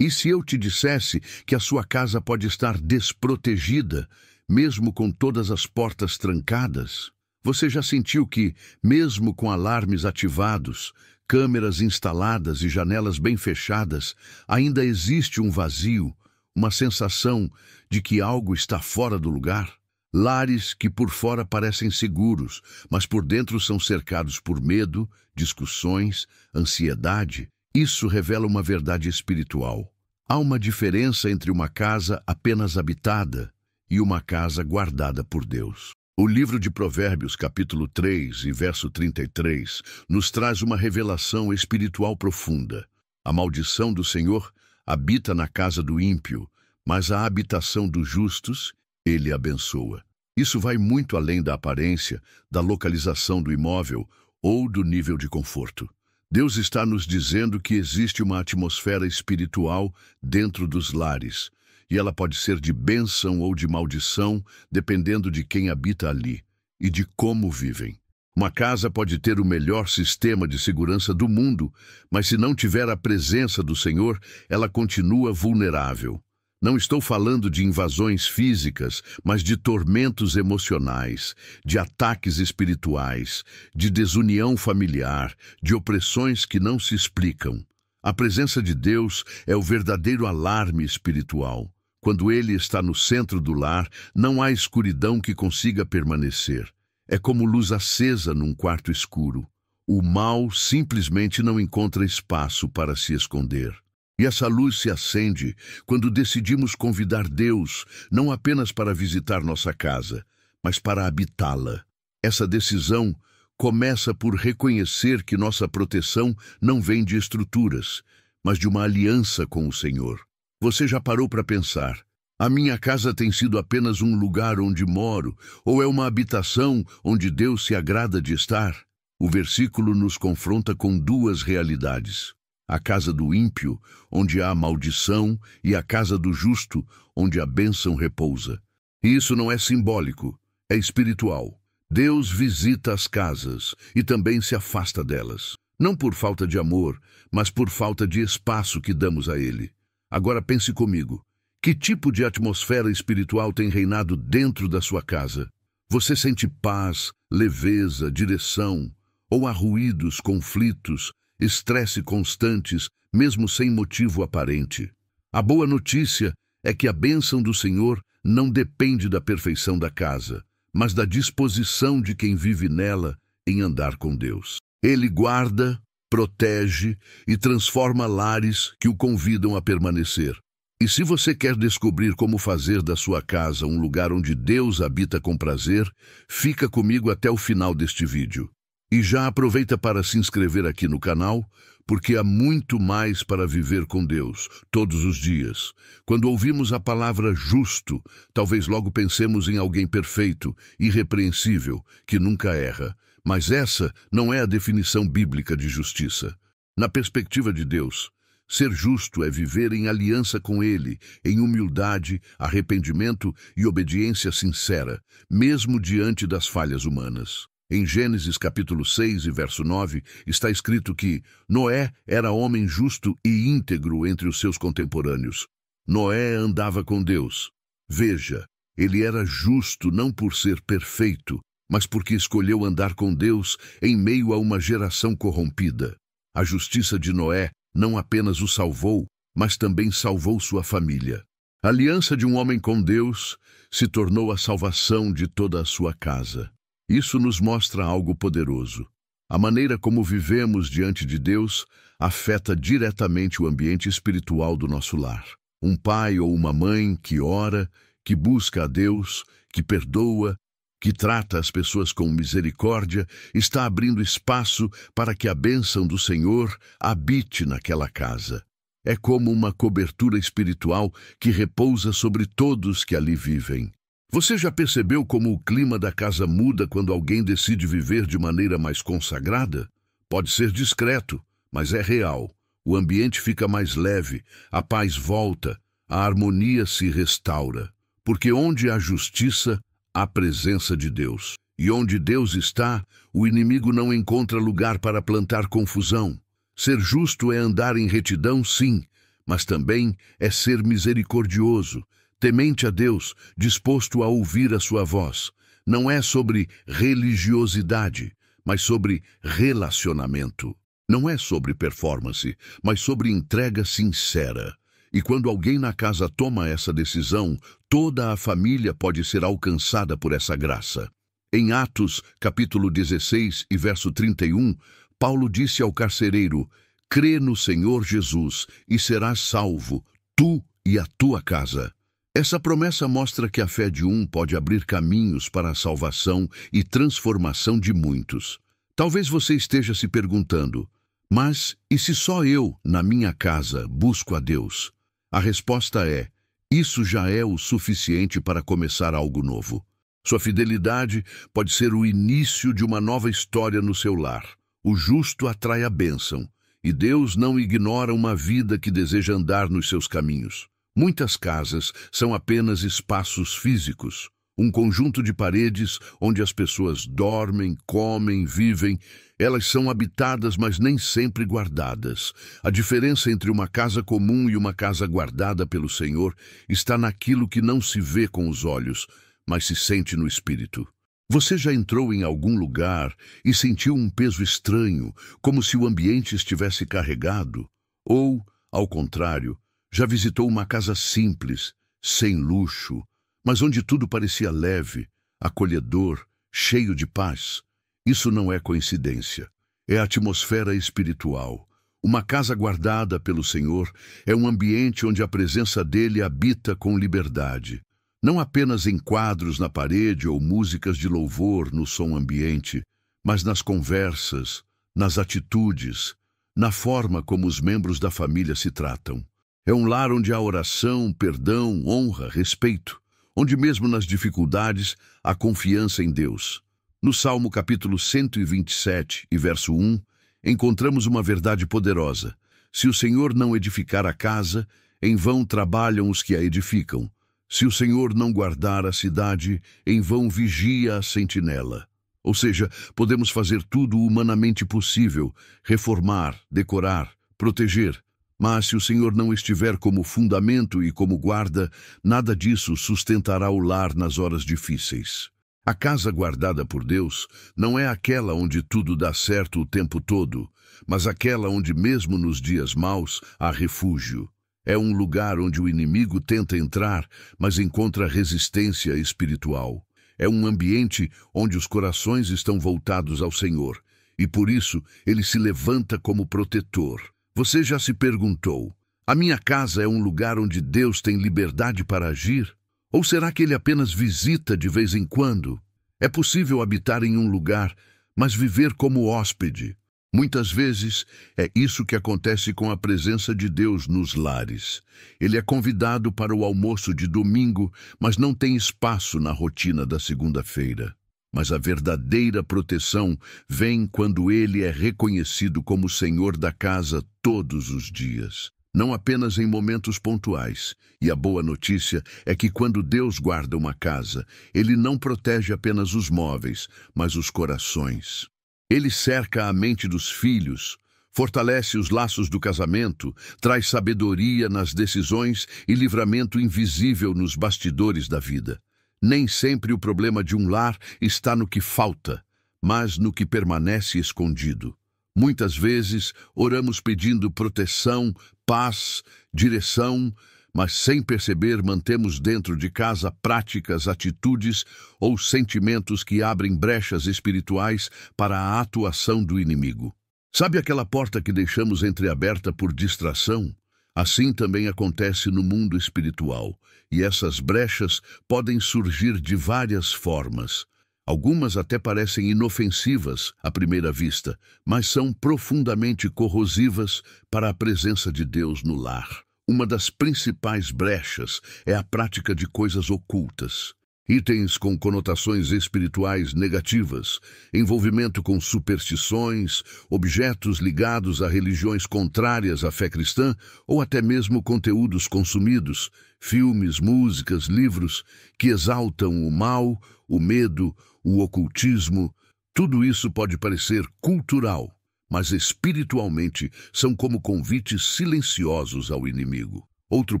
E se eu te dissesse que a sua casa pode estar desprotegida, mesmo com todas as portas trancadas? Você já sentiu que, mesmo com alarmes ativados, câmeras instaladas e janelas bem fechadas, ainda existe um vazio, uma sensação de que algo está fora do lugar? Lares que por fora parecem seguros, mas por dentro são cercados por medo, discussões, ansiedade. Isso revela uma verdade espiritual. Há uma diferença entre uma casa apenas habitada e uma casa guardada por Deus. O livro de Provérbios, capítulo 3 e verso 33, nos traz uma revelação espiritual profunda. A maldição do Senhor habita na casa do ímpio, mas a habitação dos justos Ele abençoa. Isso vai muito além da aparência, da localização do imóvel ou do nível de conforto. Deus está nos dizendo que existe uma atmosfera espiritual dentro dos lares, e ela pode ser de bênção ou de maldição, dependendo de quem habita ali e de como vivem. Uma casa pode ter o melhor sistema de segurança do mundo, mas se não tiver a presença do Senhor, ela continua vulnerável. Não estou falando de invasões físicas, mas de tormentos emocionais, de ataques espirituais, de desunião familiar, de opressões que não se explicam. A presença de Deus é o verdadeiro alarme espiritual. Quando Ele está no centro do lar, não há escuridão que consiga permanecer. É como luz acesa num quarto escuro. O mal simplesmente não encontra espaço para se esconder. E essa luz se acende quando decidimos convidar Deus, não apenas para visitar nossa casa, mas para habitá-la. Essa decisão começa por reconhecer que nossa proteção não vem de estruturas, mas de uma aliança com o Senhor. Você já parou para pensar: a minha casa tem sido apenas um lugar onde moro, ou é uma habitação onde Deus se agrada de estar? O versículo nos confronta com duas realidades: a casa do ímpio, onde há maldição, e a casa do justo, onde a bênção repousa. E isso não é simbólico, é espiritual. Deus visita as casas e também se afasta delas. Não por falta de amor, mas por falta de espaço que damos a Ele. Agora pense comigo. Que tipo de atmosfera espiritual tem reinado dentro da sua casa? Você sente paz, leveza, direção? Ou há ruídos, conflitos, estresse constantes, mesmo sem motivo aparente? A boa notícia é que a bênção do Senhor não depende da perfeição da casa, mas da disposição de quem vive nela em andar com Deus. Ele guarda, protege e transforma lares que o convidam a permanecer. E se você quer descobrir como fazer da sua casa um lugar onde Deus habita com prazer, fica comigo até o final deste vídeo. E já aproveita para se inscrever aqui no canal, porque há muito mais para viver com Deus, todos os dias. Quando ouvimos a palavra justo, talvez logo pensemos em alguém perfeito, irrepreensível, que nunca erra. Mas essa não é a definição bíblica de justiça. Na perspectiva de Deus, ser justo é viver em aliança com Ele, em humildade, arrependimento e obediência sincera, mesmo diante das falhas humanas. Em Gênesis capítulo 6 e verso 9, está escrito que Noé era homem justo e íntegro entre os seus contemporâneos. Noé andava com Deus. Veja, ele era justo não por ser perfeito, mas porque escolheu andar com Deus em meio a uma geração corrompida. A justiça de Noé não apenas o salvou, mas também salvou sua família. A aliança de um homem com Deus se tornou a salvação de toda a sua casa. Isso nos mostra algo poderoso. A maneira como vivemos diante de Deus afeta diretamente o ambiente espiritual do nosso lar. Um pai ou uma mãe que ora, que busca a Deus, que perdoa, que trata as pessoas com misericórdia, está abrindo espaço para que a bênção do Senhor habite naquela casa. É como uma cobertura espiritual que repousa sobre todos que ali vivem. Você já percebeu como o clima da casa muda quando alguém decide viver de maneira mais consagrada? Pode ser discreto, mas é real. O ambiente fica mais leve, a paz volta, a harmonia se restaura. Porque onde há justiça, há presença de Deus. E onde Deus está, o inimigo não encontra lugar para plantar confusão. Ser justo é andar em retidão, sim, mas também é ser misericordioso, temente a Deus, disposto a ouvir a sua voz. Não é sobre religiosidade, mas sobre relacionamento. Não é sobre performance, mas sobre entrega sincera. E quando alguém na casa toma essa decisão, toda a família pode ser alcançada por essa graça. Em Atos, capítulo 16 e verso 31, Paulo disse ao carcereiro: crê no Senhor Jesus e serás salvo, tu e a tua casa. Essa promessa mostra que a fé de um pode abrir caminhos para a salvação e transformação de muitos. Talvez você esteja se perguntando: mas e se só eu, na minha casa, busco a Deus? A resposta é: isso já é o suficiente para começar algo novo. Sua fidelidade pode ser o início de uma nova história no seu lar. O justo atrai a bênção, e Deus não ignora uma vida que deseja andar nos seus caminhos. Muitas casas são apenas espaços físicos, um conjunto de paredes onde as pessoas dormem, comem, vivem. Elas são habitadas, mas nem sempre guardadas. A diferença entre uma casa comum e uma casa guardada pelo Senhor está naquilo que não se vê com os olhos, mas se sente no espírito. Você já entrou em algum lugar e sentiu um peso estranho, como se o ambiente estivesse carregado? Ou, ao contrário, já visitou uma casa simples, sem luxo, mas onde tudo parecia leve, acolhedor, cheio de paz? Isso não é coincidência. É atmosfera espiritual. Uma casa guardada pelo Senhor é um ambiente onde a presença dele habita com liberdade. Não apenas em quadros na parede ou músicas de louvor no som ambiente, mas nas conversas, nas atitudes, na forma como os membros da família se tratam. É um lar onde há oração, perdão, honra, respeito, onde mesmo nas dificuldades há confiança em Deus. No Salmo capítulo 127 e verso 1, encontramos uma verdade poderosa: se o Senhor não edificar a casa, em vão trabalham os que a edificam. Se o Senhor não guardar a cidade, em vão vigia a sentinela. Ou seja, podemos fazer tudo humanamente possível, reformar, decorar, proteger. Mas se o Senhor não estiver como fundamento e como guarda, nada disso sustentará o lar nas horas difíceis. A casa guardada por Deus não é aquela onde tudo dá certo o tempo todo, mas aquela onde mesmo nos dias maus há refúgio. É um lugar onde o inimigo tenta entrar, mas encontra resistência espiritual. É um ambiente onde os corações estão voltados ao Senhor, e por isso ele se levanta como protetor. Você já se perguntou: a minha casa é um lugar onde Deus tem liberdade para agir? Ou será que ele apenas visita de vez em quando? É possível habitar em um lugar, mas viver como hóspede. Muitas vezes é isso que acontece com a presença de Deus nos lares. Ele é convidado para o almoço de domingo, mas não tem espaço na rotina da segunda-feira. Mas a verdadeira proteção vem quando ele é reconhecido como Senhor da casa todos os dias, não apenas em momentos pontuais. E a boa notícia é que quando Deus guarda uma casa, ele não protege apenas os móveis, mas os corações. Ele cerca a mente dos filhos, fortalece os laços do casamento, traz sabedoria nas decisões e livramento invisível nos bastidores da vida. Nem sempre o problema de um lar está no que falta, mas no que permanece escondido. Muitas vezes oramos pedindo proteção, paz, direção, mas sem perceber mantemos dentro de casa práticas, atitudes ou sentimentos que abrem brechas espirituais para a atuação do inimigo. Sabe aquela porta que deixamos entreaberta por distração? Assim também acontece no mundo espiritual, e essas brechas podem surgir de várias formas. Algumas até parecem inofensivas à primeira vista, mas são profundamente corrosivas para a presença de Deus no lar. Uma das principais brechas é a prática de coisas ocultas. Itens com conotações espirituais negativas, envolvimento com superstições, objetos ligados a religiões contrárias à fé cristã ou até mesmo conteúdos consumidos, filmes, músicas, livros que exaltam o mal, o medo, o ocultismo. Tudo isso pode parecer cultural, mas espiritualmente são como convites silenciosos ao inimigo. Outro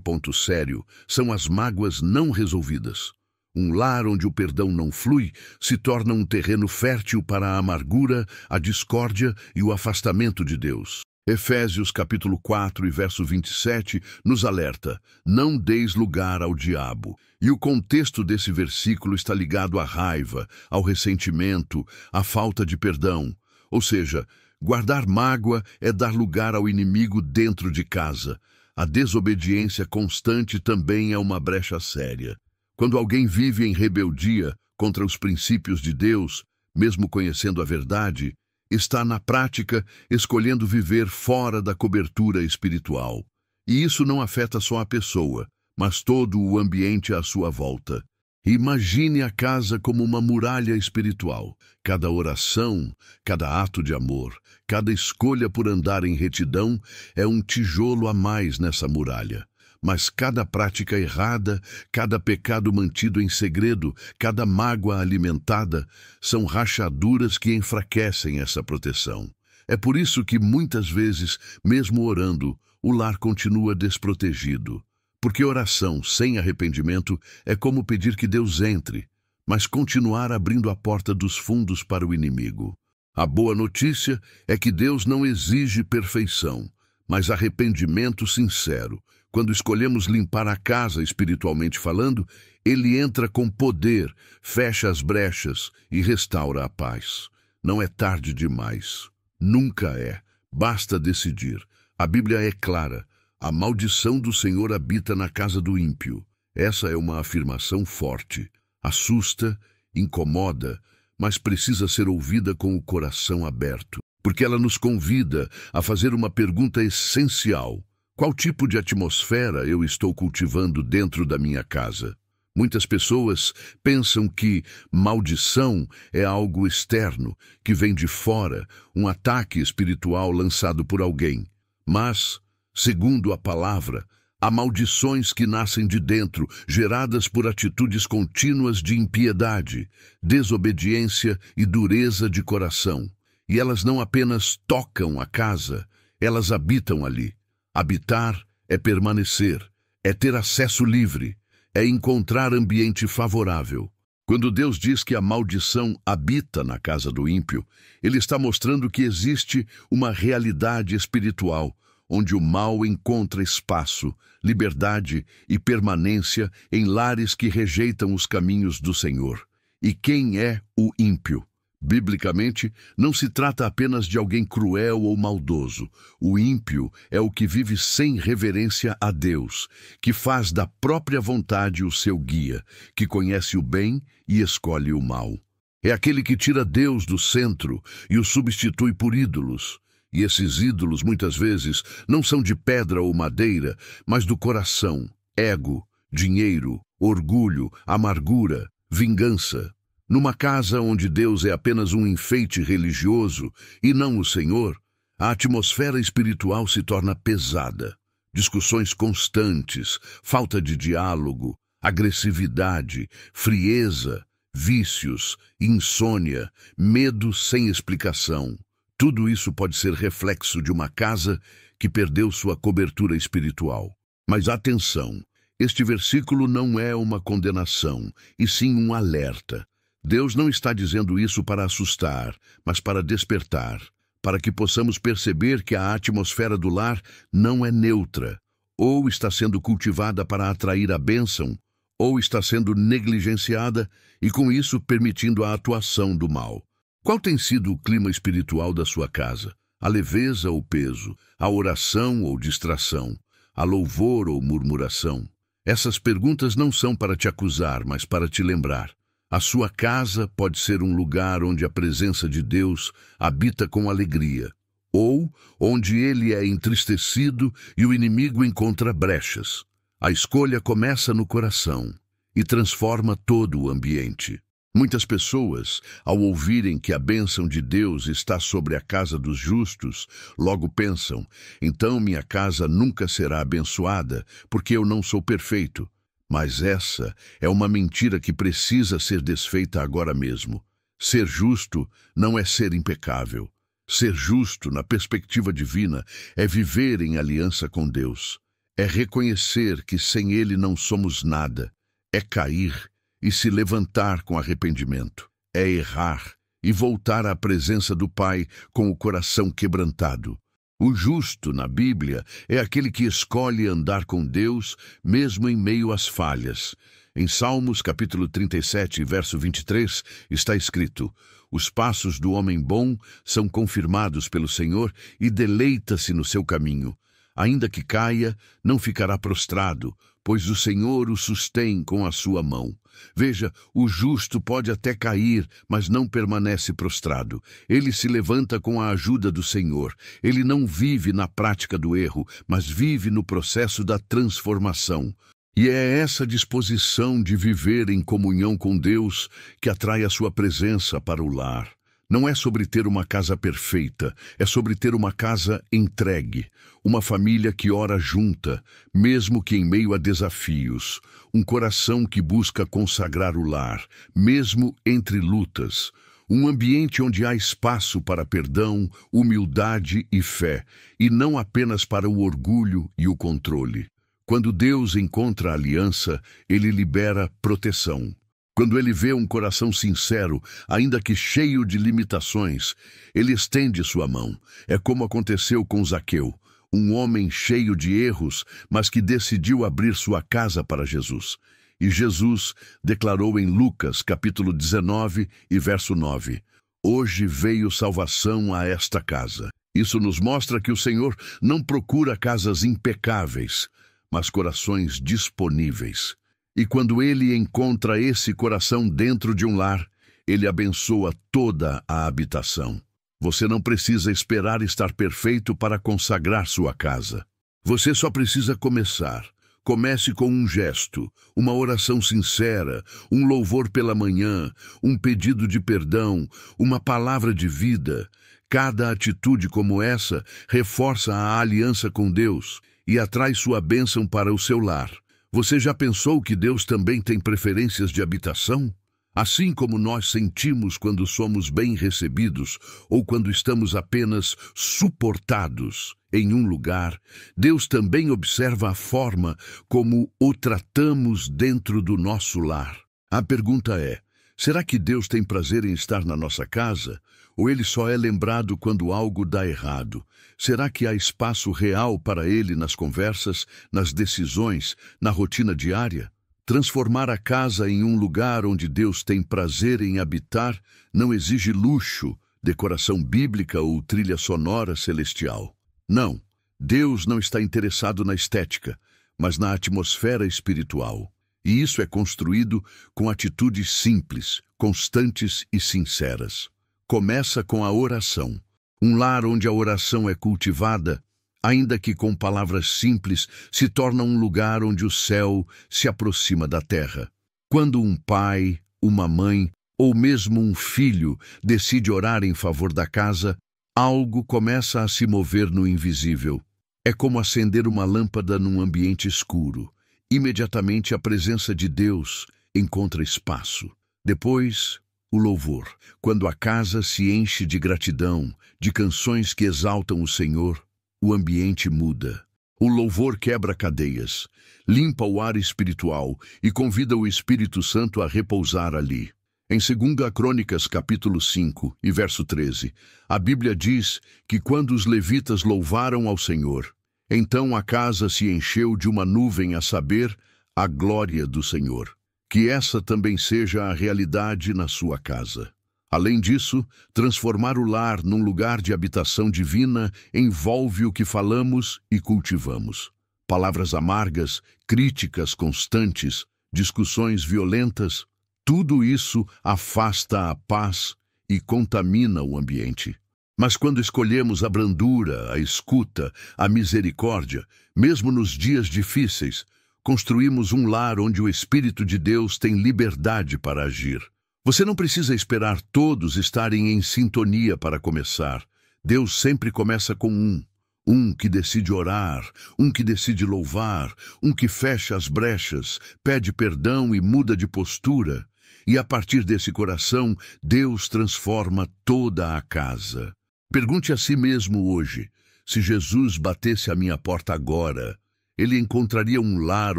ponto sério são as mágoas não resolvidas. Um lar onde o perdão não flui se torna um terreno fértil para a amargura, a discórdia e o afastamento de Deus. Efésios capítulo 4 e verso 27 nos alerta: não deis lugar ao diabo. E o contexto desse versículo está ligado à raiva, ao ressentimento, à falta de perdão. Ou seja, guardar mágoa é dar lugar ao inimigo dentro de casa. A desobediência constante também é uma brecha séria. Quando alguém vive em rebeldia contra os princípios de Deus, mesmo conhecendo a verdade, está na prática escolhendo viver fora da cobertura espiritual. E isso não afeta só a pessoa, mas todo o ambiente à sua volta. Imagine a casa como uma muralha espiritual. Cada oração, cada ato de amor, cada escolha por andar em retidão é um tijolo a mais nessa muralha. Mas cada prática errada, cada pecado mantido em segredo, cada mágoa alimentada, são rachaduras que enfraquecem essa proteção. É por isso que muitas vezes, mesmo orando, o lar continua desprotegido. Porque oração sem arrependimento é como pedir que Deus entre, mas continuar abrindo a porta dos fundos para o inimigo. A boa notícia é que Deus não exige perfeição, mas arrependimento sincero. Quando escolhemos limpar a casa espiritualmente falando, Ele entra com poder, fecha as brechas e restaura a paz. Não é tarde demais. Nunca é. Basta decidir. A Bíblia é clara. A maldição do Senhor habita na casa do ímpio. Essa é uma afirmação forte. Assusta, incomoda, mas precisa ser ouvida com o coração aberto. Porque ela nos convida a fazer uma pergunta essencial. Qual tipo de atmosfera eu estou cultivando dentro da minha casa? Muitas pessoas pensam que maldição é algo externo, que vem de fora, um ataque espiritual lançado por alguém. Mas, segundo a palavra, há maldições que nascem de dentro, geradas por atitudes contínuas de impiedade, desobediência e dureza de coração. E elas não apenas tocam a casa, elas habitam ali. Habitar é permanecer, é ter acesso livre, é encontrar ambiente favorável. Quando Deus diz que a maldição habita na casa do ímpio, Ele está mostrando que existe uma realidade espiritual, onde o mal encontra espaço, liberdade e permanência em lares que rejeitam os caminhos do Senhor. E quem é o ímpio? Biblicamente, não se trata apenas de alguém cruel ou maldoso. O ímpio é o que vive sem reverência a Deus, que faz da própria vontade o seu guia, que conhece o bem e escolhe o mal. É aquele que tira Deus do centro e o substitui por ídolos. E esses ídolos, muitas vezes, não são de pedra ou madeira, mas do coração, ego, dinheiro, orgulho, amargura, vingança. Numa casa onde Deus é apenas um enfeite religioso e não o Senhor, a atmosfera espiritual se torna pesada. Discussões constantes, falta de diálogo, agressividade, frieza, vícios, insônia, medo sem explicação. Tudo isso pode ser reflexo de uma casa que perdeu sua cobertura espiritual. Mas atenção, este versículo não é uma condenação, e sim um alerta. Deus não está dizendo isso para assustar, mas para despertar, para que possamos perceber que a atmosfera do lar não é neutra, ou está sendo cultivada para atrair a bênção, ou está sendo negligenciada e, com isso, permitindo a atuação do mal. Qual tem sido o clima espiritual da sua casa? A leveza ou peso? A oração ou distração? A louvor ou murmuração? Essas perguntas não são para te acusar, mas para te lembrar. A sua casa pode ser um lugar onde a presença de Deus habita com alegria, ou onde ele é entristecido e o inimigo encontra brechas. A escolha começa no coração e transforma todo o ambiente. Muitas pessoas, ao ouvirem que a bênção de Deus está sobre a casa dos justos, logo pensam: então minha casa nunca será abençoada, porque eu não sou perfeito. Mas essa é uma mentira que precisa ser desfeita agora mesmo. Ser justo não é ser impecável. Ser justo, na perspectiva divina, é viver em aliança com Deus. É reconhecer que sem Ele não somos nada. É cair e se levantar com arrependimento. É errar e voltar à presença do Pai com o coração quebrantado. O justo, na Bíblia, é aquele que escolhe andar com Deus, mesmo em meio às falhas. Em Salmos, capítulo 37, verso 23, está escrito: os passos do homem bom são confirmados pelo Senhor e deleita-se no seu caminho. Ainda que caia, não ficará prostrado, pois o Senhor o sustém com a sua mão. Veja, o justo pode até cair, mas não permanece prostrado. Ele se levanta com a ajuda do Senhor. Ele não vive na prática do erro, mas vive no processo da transformação. E é essa disposição de viver em comunhão com Deus que atrai a sua presença para o lar. Não é sobre ter uma casa perfeita, é sobre ter uma casa entregue, uma família que ora junta, mesmo que em meio a desafios, um coração que busca consagrar o lar, mesmo entre lutas, um ambiente onde há espaço para perdão, humildade e fé, e não apenas para o orgulho e o controle. Quando Deus encontra a aliança, Ele libera proteção. Quando Ele vê um coração sincero, ainda que cheio de limitações, Ele estende sua mão. É como aconteceu com Zaqueu, um homem cheio de erros, mas que decidiu abrir sua casa para Jesus. E Jesus declarou em Lucas, capítulo 19 e verso 9, hoje veio salvação a esta casa. Isso nos mostra que o Senhor não procura casas impecáveis, mas corações disponíveis. E quando Ele encontra esse coração dentro de um lar, Ele abençoa toda a habitação. Você não precisa esperar estar perfeito para consagrar sua casa. Você só precisa começar. Comece com um gesto, uma oração sincera, um louvor pela manhã, um pedido de perdão, uma palavra de vida. Cada atitude como essa reforça a aliança com Deus e atrai sua bênção para o seu lar. Você já pensou que Deus também tem preferências de habitação? Assim como nós sentimos quando somos bem recebidos ou quando estamos apenas suportados em um lugar, Deus também observa a forma como o tratamos dentro do nosso lar. A pergunta é: será que Deus tem prazer em estar na nossa casa? Ou Ele só é lembrado quando algo dá errado? Será que há espaço real para Ele nas conversas, nas decisões, na rotina diária? Transformar a casa em um lugar onde Deus tem prazer em habitar não exige luxo, decoração bíblica ou trilha sonora celestial. Não, Deus não está interessado na estética, mas na atmosfera espiritual. E isso é construído com atitudes simples, constantes e sinceras. Começa com a oração. Um lar onde a oração é cultivada, ainda que com palavras simples, se torna um lugar onde o céu se aproxima da terra. Quando um pai, uma mãe ou mesmo um filho decide orar em favor da casa, algo começa a se mover no invisível. É como acender uma lâmpada num ambiente escuro. Imediatamente a presença de Deus encontra espaço. Depois, o louvor. Quando a casa se enche de gratidão, de canções que exaltam o Senhor, o ambiente muda. O louvor quebra cadeias, limpa o ar espiritual e convida o Espírito Santo a repousar ali. Em 2 Crônicas, capítulo 5 e verso 13, a Bíblia diz que quando os levitas louvaram ao Senhor, então a casa se encheu de uma nuvem, a saber, a glória do Senhor. Que essa também seja a realidade na sua casa. Além disso, transformar o lar num lugar de habitação divina envolve o que falamos e cultivamos. Palavras amargas, críticas constantes, discussões violentas, tudo isso afasta a paz e contamina o ambiente. Mas quando escolhemos a brandura, a escuta, a misericórdia, mesmo nos dias difíceis, construímos um lar onde o Espírito de Deus tem liberdade para agir. Você não precisa esperar todos estarem em sintonia para começar. Deus sempre começa com um que decide orar, um que decide louvar, um que fecha as brechas, pede perdão e muda de postura. E a partir desse coração, Deus transforma toda a casa. Pergunte a si mesmo hoje: se Jesus batesse à minha porta agora, ele encontraria um lar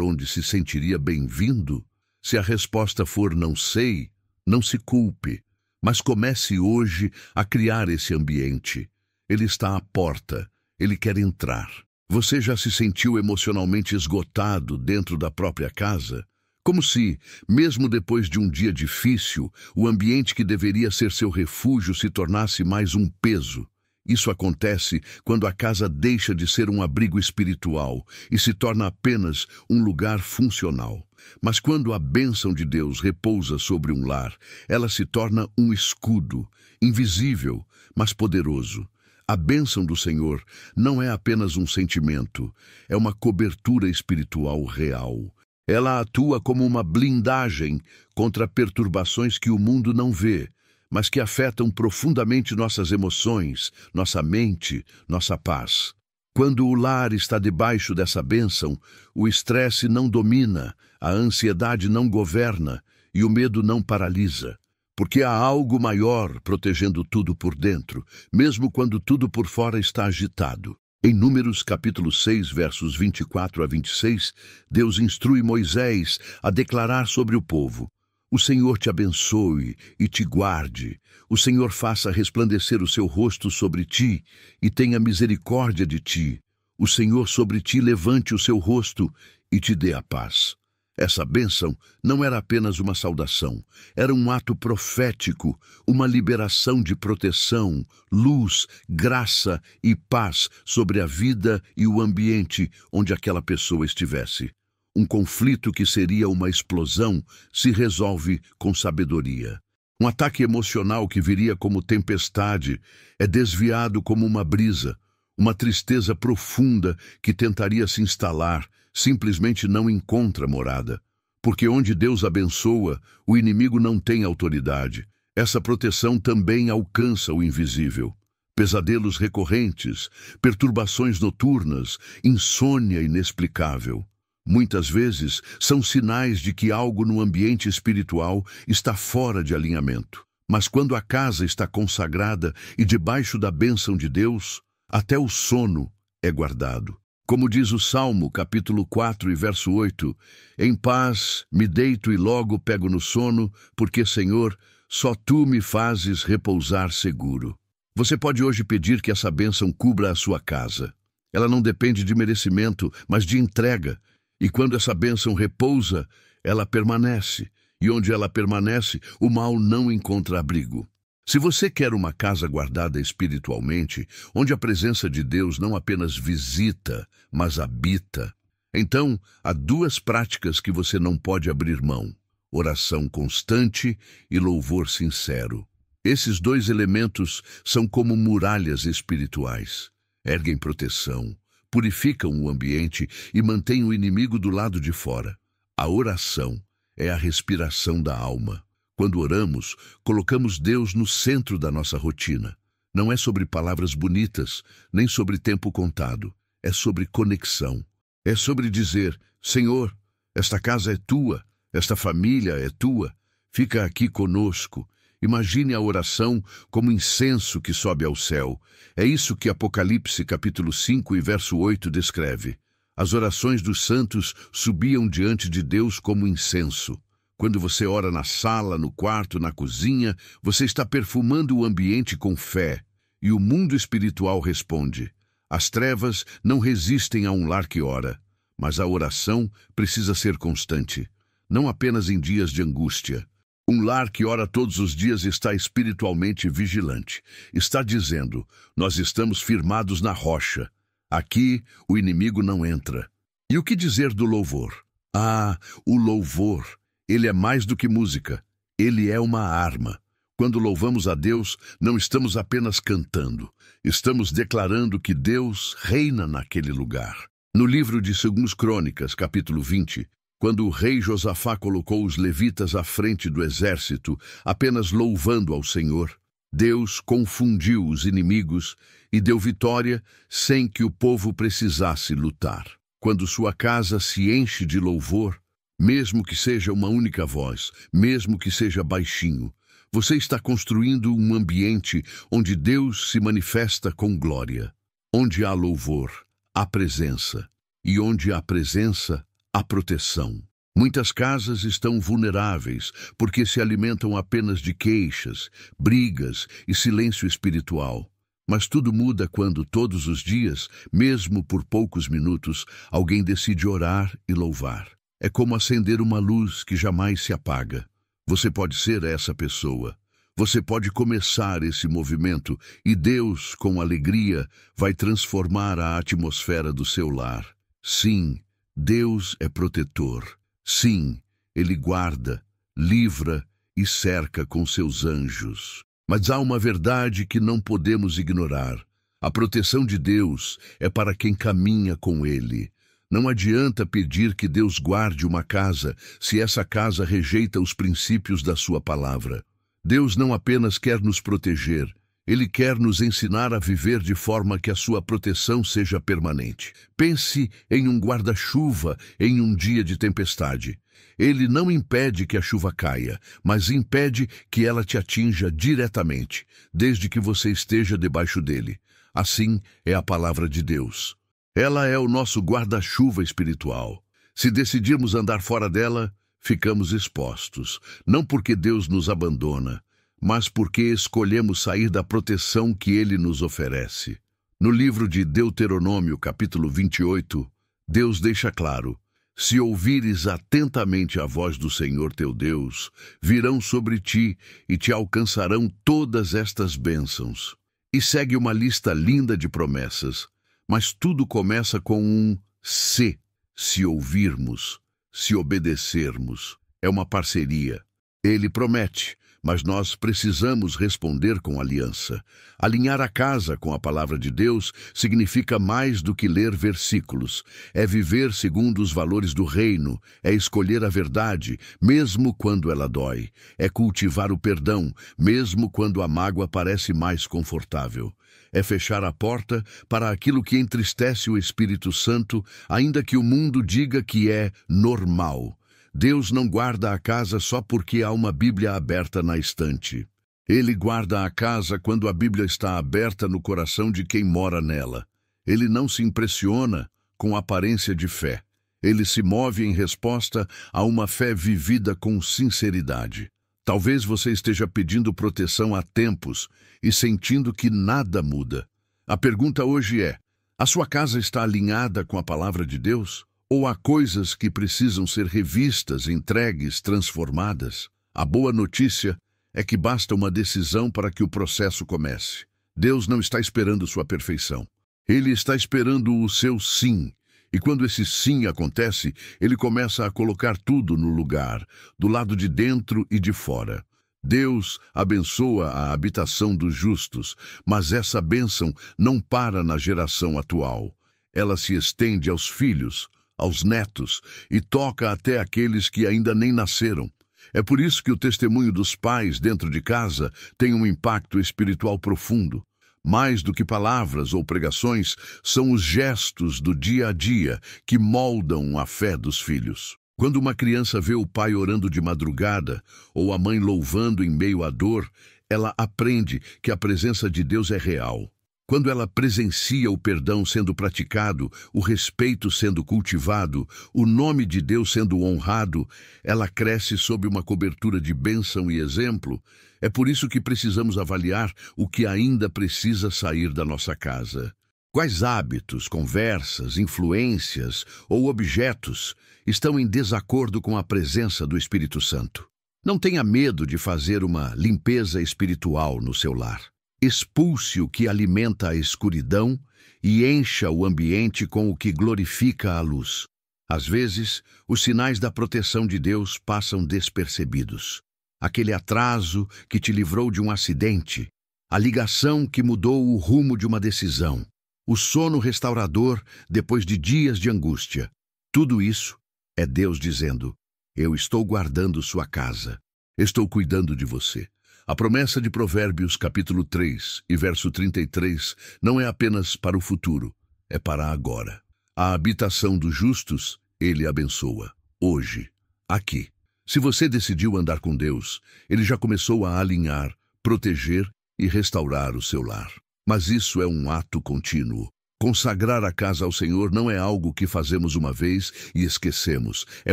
onde se sentiria bem-vindo? Se a resposta for não sei, não se culpe, mas comece hoje a criar esse ambiente. Ele está à porta, ele quer entrar. Você já se sentiu emocionalmente esgotado dentro da própria casa? Como se, mesmo depois de um dia difícil, o ambiente que deveria ser seu refúgio se tornasse mais um peso. Isso acontece quando a casa deixa de ser um abrigo espiritual e se torna apenas um lugar funcional. Mas quando a bênção de Deus repousa sobre um lar, ela se torna um escudo, invisível, mas poderoso. A bênção do Senhor não é apenas um sentimento, é uma cobertura espiritual real. Ela atua como uma blindagem contra perturbações que o mundo não vê, mas que afetam profundamente nossas emoções, nossa mente, nossa paz. Quando o lar está debaixo dessa bênção, o estresse não domina, a ansiedade não governa e o medo não paralisa. Porque há algo maior protegendo tudo por dentro, mesmo quando tudo por fora está agitado. Em Números capítulo 6, versos 24 a 26, Deus instrui Moisés a declarar sobre o povo: o Senhor te abençoe e te guarde. O Senhor faça resplandecer o seu rosto sobre ti e tenha misericórdia de ti. O Senhor sobre ti levante o seu rosto e te dê a paz. Essa bênção não era apenas uma saudação, era um ato profético, uma liberação de proteção, luz, graça e paz sobre a vida e o ambiente onde aquela pessoa estivesse. Um conflito que seria uma explosão se resolve com sabedoria. Um ataque emocional que viria como tempestade é desviado como uma brisa. Uma tristeza profunda que tentaria se instalar simplesmente não encontra morada. Porque onde Deus abençoa, o inimigo não tem autoridade. Essa proteção também alcança o invisível. Pesadelos recorrentes, perturbações noturnas, insônia inexplicável. Muitas vezes são sinais de que algo no ambiente espiritual está fora de alinhamento. Mas quando a casa está consagrada e debaixo da bênção de Deus, até o sono é guardado. Como diz o Salmo, capítulo 4 e verso 8, em paz me deito e logo pego no sono, porque, Senhor, só Tu me fazes repousar seguro. Você pode hoje pedir que essa bênção cubra a sua casa. Ela não depende de merecimento, mas de entrega. E quando essa bênção repousa, ela permanece. E onde ela permanece, o mal não encontra abrigo. Se você quer uma casa guardada espiritualmente, onde a presença de Deus não apenas visita, mas habita, então há duas práticas que você não pode abrir mão: oração constante e louvor sincero. Esses dois elementos são como muralhas espirituais. Erguem proteção, purificam o ambiente e mantêm o inimigo do lado de fora. A oração é a respiração da alma. Quando oramos, colocamos Deus no centro da nossa rotina. Não é sobre palavras bonitas, nem sobre tempo contado. É sobre conexão. É sobre dizer: Senhor, esta casa é Tua, esta família é Tua, fica aqui conosco. Imagine a oração como incenso que sobe ao céu. É isso que Apocalipse capítulo 5 e verso 8 descreve. As orações dos santos subiam diante de Deus como incenso. Quando você ora na sala, no quarto, na cozinha, você está perfumando o ambiente com fé. E o mundo espiritual responde. As trevas não resistem a um lar que ora, mas a oração precisa ser constante, não apenas em dias de angústia. Um lar que ora todos os dias está espiritualmente vigilante. Está dizendo: nós estamos firmados na rocha. Aqui o inimigo não entra. E o que dizer do louvor? Ah, o louvor! Ele é mais do que música, ele é uma arma. Quando louvamos a Deus, não estamos apenas cantando, estamos declarando que Deus reina naquele lugar. No livro de 2 Crônicas, capítulo 20, quando o rei Josafá colocou os levitas à frente do exército, apenas louvando ao Senhor, Deus confundiu os inimigos e deu vitória sem que o povo precisasse lutar. Quando sua casa se enche de louvor, mesmo que seja uma única voz, mesmo que seja baixinho, Você está construindo um ambiente onde Deus se manifesta com glória, onde há louvor, há presença, e onde há presença, há proteção. Muitas casas estão vulneráveis porque se alimentam apenas de queixas, brigas e silêncio espiritual. Mas tudo muda quando, todos os dias, mesmo por poucos minutos, alguém decide orar e louvar. É como acender uma luz que jamais se apaga. Você pode ser essa pessoa. Você pode começar esse movimento e Deus, com alegria, vai transformar a atmosfera do seu lar. Sim, Deus é protetor. Sim, Ele guarda, livra e cerca com seus anjos. Mas há uma verdade que não podemos ignorar. A proteção de Deus é para quem caminha com Ele. Não adianta pedir que Deus guarde uma casa se essa casa rejeita os princípios da sua palavra. Deus não apenas quer nos proteger, Ele quer nos ensinar a viver de forma que a sua proteção seja permanente. Pense em um guarda-chuva em um dia de tempestade. Ele não impede que a chuva caia, mas impede que ela te atinja diretamente, desde que você esteja debaixo dele. Assim é a palavra de Deus. Ela é o nosso guarda-chuva espiritual. Se decidirmos andar fora dela, ficamos expostos, não porque Deus nos abandona, mas porque escolhemos sair da proteção que Ele nos oferece. No livro de Deuteronômio, capítulo 28, Deus deixa claro: se ouvires atentamente a voz do Senhor teu Deus, virão sobre ti e te alcançarão todas estas bênçãos. E segue uma lista linda de promessas, mas tudo começa com um se ouvirmos, se obedecermos. É uma parceria. Ele promete, mas nós precisamos responder com aliança. Alinhar a casa com a palavra de Deus significa mais do que ler versículos. É viver segundo os valores do reino, é escolher a verdade, mesmo quando ela dói. É cultivar o perdão, mesmo quando a mágoa parece mais confortável. É fechar a porta para aquilo que entristece o Espírito Santo, ainda que o mundo diga que é normal. Deus não guarda a casa só porque há uma Bíblia aberta na estante. Ele guarda a casa quando a Bíblia está aberta no coração de quem mora nela. Ele não se impressiona com aparência de fé. Ele se move em resposta a uma fé vivida com sinceridade. Talvez você esteja pedindo proteção há tempos e sentindo que nada muda. A pergunta hoje é: a sua casa está alinhada com a palavra de Deus? Ou há coisas que precisam ser revistas, entregues, transformadas? A boa notícia é que basta uma decisão para que o processo comece. Deus não está esperando sua perfeição. Ele está esperando o seu sim. E quando esse sim acontece, ele começa a colocar tudo no lugar, do lado de dentro e de fora. Deus abençoa a habitação dos justos, mas essa bênção não para na geração atual. Ela se estende aos filhos, aos netos, e toca até aqueles que ainda nem nasceram. É por isso que o testemunho dos pais dentro de casa tem um impacto espiritual profundo. Mais do que palavras ou pregações, são os gestos do dia a dia que moldam a fé dos filhos. Quando uma criança vê o pai orando de madrugada ou a mãe louvando em meio à dor, ela aprende que a presença de Deus é real. Quando ela presencia o perdão sendo praticado, o respeito sendo cultivado, o nome de Deus sendo honrado, ela cresce sob uma cobertura de bênção e exemplo. É por isso que precisamos avaliar o que ainda precisa sair da nossa casa. Quais hábitos, conversas, influências ou objetos estão em desacordo com a presença do Espírito Santo? Não tenha medo de fazer uma limpeza espiritual no seu lar. Expulse o que alimenta a escuridão e encha o ambiente com o que glorifica a luz. Às vezes, os sinais da proteção de Deus passam despercebidos. Aquele atraso que te livrou de um acidente, a ligação que mudou o rumo de uma decisão, o sono restaurador depois de dias de angústia. Tudo isso é Deus dizendo: eu estou guardando sua casa, estou cuidando de você. A promessa de Provérbios, capítulo 3 e verso 33, não é apenas para o futuro, é para agora. A habitação dos justos, ele abençoa, hoje, aqui. Se você decidiu andar com Deus, Ele já começou a alinhar, proteger e restaurar o seu lar. Mas isso é um ato contínuo. Consagrar a casa ao Senhor não é algo que fazemos uma vez e esquecemos. É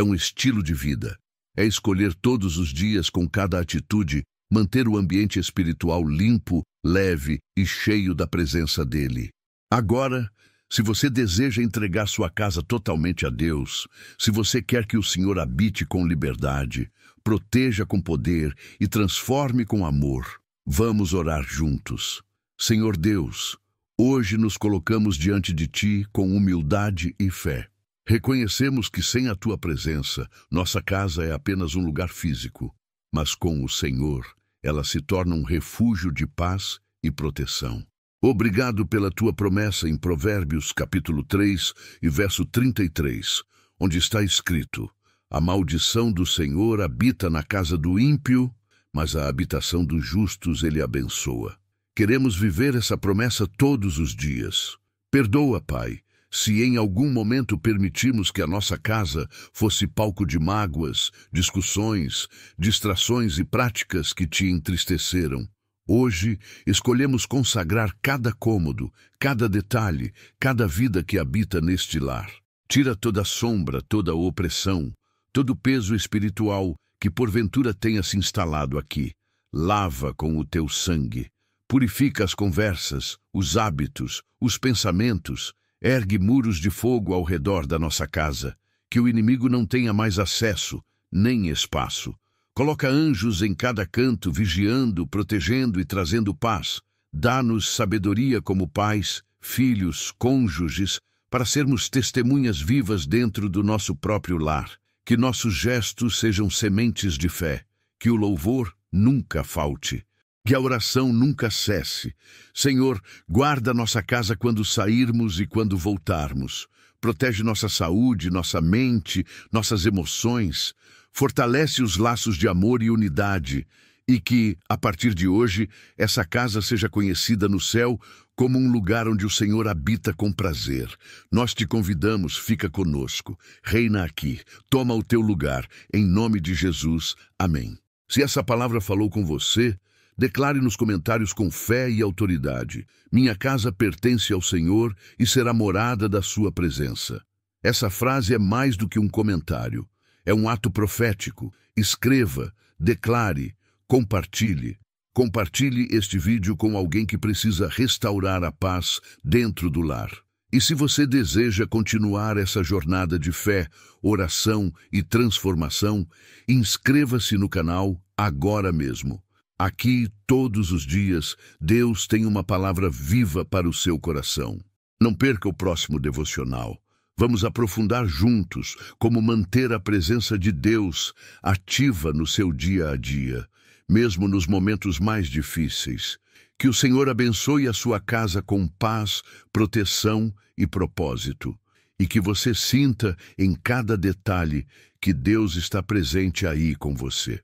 um estilo de vida. É escolher todos os dias, com cada atitude, manter o ambiente espiritual limpo, leve e cheio da presença dEle. Agora, se você deseja entregar sua casa totalmente a Deus, se você quer que o Senhor habite com liberdade, proteja com poder e transforme com amor, vamos orar juntos. Senhor Deus, hoje nos colocamos diante de Ti com humildade e fé. Reconhecemos que sem a Tua presença, nossa casa é apenas um lugar físico, mas com o Senhor, ela se torna um refúgio de paz e proteção. Obrigado pela Tua promessa em Provérbios capítulo 3 e verso 33, onde está escrito: a maldição do Senhor habita na casa do ímpio, mas a habitação dos justos Ele abençoa. Queremos viver essa promessa todos os dias. Perdoa, Pai, se em algum momento permitimos que a nossa casa fosse palco de mágoas, discussões, distrações e práticas que Te entristeceram. Hoje, escolhemos consagrar cada cômodo, cada detalhe, cada vida que habita neste lar. Tira toda sombra, toda opressão, todo peso espiritual que porventura tenha se instalado aqui. Lava com o Teu sangue. Purifica as conversas, os hábitos, os pensamentos. Ergue muros de fogo ao redor da nossa casa, que o inimigo não tenha mais acesso, nem espaço. Coloca anjos em cada canto, vigiando, protegendo e trazendo paz. Dá-nos sabedoria como pais, filhos, cônjuges, para sermos testemunhas vivas dentro do nosso próprio lar. Que nossos gestos sejam sementes de fé. Que o louvor nunca falte. Que a oração nunca cesse. Senhor, guarda nossa casa quando sairmos e quando voltarmos. Protege nossa saúde, nossa mente, nossas emoções. Fortalece os laços de amor e unidade. E que, a partir de hoje, essa casa seja conhecida no céu como um lugar onde o Senhor habita com prazer. Nós te convidamos, fica conosco. Reina aqui, toma o teu lugar. Em nome de Jesus. Amém. Se essa palavra falou com você, declare nos comentários com fé e autoridade: minha casa pertence ao Senhor e será morada da sua presença. Essa frase é mais do que um comentário. É um ato profético. Escreva, declare, compartilhe. Compartilhe este vídeo com alguém que precisa restaurar a paz dentro do lar. E se você deseja continuar essa jornada de fé, oração e transformação, inscreva-se no canal agora mesmo. Aqui, todos os dias, Deus tem uma palavra viva para o seu coração. Não perca o próximo devocional. Vamos aprofundar juntos como manter a presença de Deus ativa no seu dia a dia, mesmo nos momentos mais difíceis. Que o Senhor abençoe a sua casa com paz, proteção e propósito. E que você sinta em cada detalhe que Deus está presente aí com você.